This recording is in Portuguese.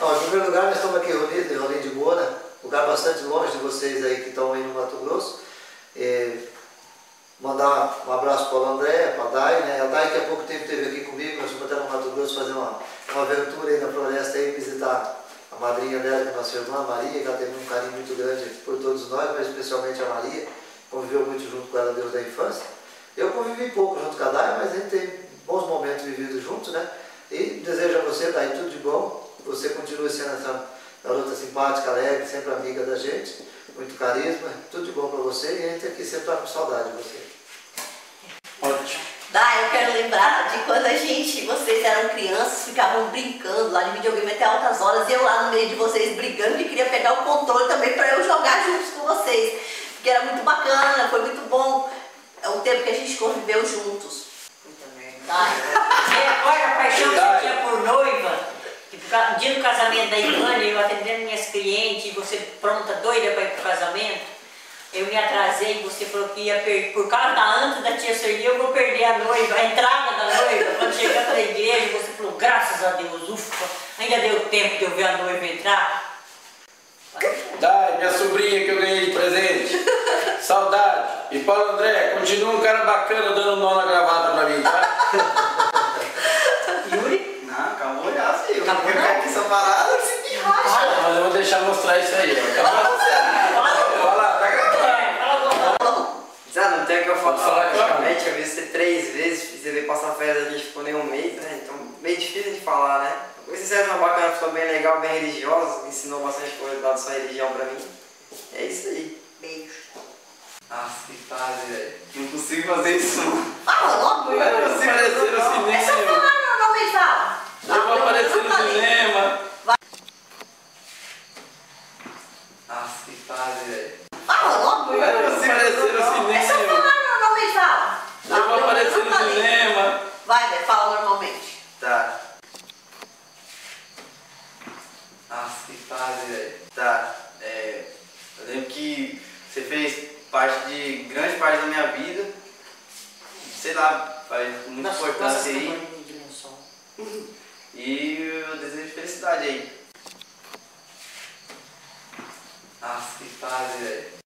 Ó, em primeiro lugar, nós estamos aqui reunidos em Rolim de Moura, lugar bastante longe de vocês aí que estão aí no Mato Grosso. Mandar um abraço para o André, para a Dai, né? A Dai que há pouco tempo esteve aqui comigo, nós fomos até no Mato Grosso fazer uma aventura aí na floresta, aí, visitar a madrinha dela, que é nossa irmã Maria, que ela teve um carinho muito grande por todos nós, mas especialmente a Maria, conviveu muito junto com ela desde a infância. Eu convivi pouco junto com a Dai, mas a gente tem bons momentos vividos juntos, né? E desejo a você, Dai, tudo de bom, que você continue sendo essa garota simpática, alegre, sempre amiga da gente, muito carisma, tudo de bom para você, e a gente aqui sempre está com saudade de você. Ótimo. Dai, eu quero lembrar de quando vocês eram crianças, ficavam brincando lá de videogame até altas horas, e eu lá no meio de vocês brigando, e queria pegar o controle também para eu jogar juntos com vocês, porque era muito bacana, foi muito bom, é o tempo que a gente conviveu juntos. Dai. Você recorda a paixão que você tinha por noiva? Que no dia do casamento da Ivânia, eu atendendo minhas clientes, você pronta, doida para ir pro casamento, eu me atrasei, você falou que ia perder, por causa da anta da tia Sergi, eu vou perder a noiva, a entrada da noiva. Quando chegamos na igreja, você falou, graças a Deus, ufa, ainda deu tempo de eu ver a noiva entrar. Dai, minha sobrinha que eu ganhei de presente. Saudade. E Paulo André, continua um cara bacana dando nó na gravata pra mim, tá? Yuri? Não, acabou já, filho. Acabou, Ficar aqui só parado, você me racha. Mas eu vou deixar mostrar isso aí, ó. Acabou. Vai lá, tá gravando. Zé, não tem o que eu Pode falar, falar. Praticamente, eu vi você 3 vezes, você veio passar férias ali, ficou nem um mês, né? Então, meio difícil de falar, né? Você é uma bacana, ficou bem legal, bem religiosa, ensinou bastante coisa da sua religião pra mim. É isso aí. Beijo. Nossa, que fase, velho. Não consigo fazer isso, não. Fala logo, Eu não consigo aparecer no cinema. É só falar normalmente, fala. Eu vou aparecer no cinema. Nossa, que fase, velho. Fala logo. Eu não consigo aparecer no É só cinema. falar normalmente, fala. Eu vou aparecer no cinema. Vai, velho, fala normalmente. Tá. Nossa, que fase, velho. Tá. Eu lembro que você fez grande parte da minha vida. Sei lá, faz muita importância aí. E eu desejo felicidade aí. Nossa, que fase, velho.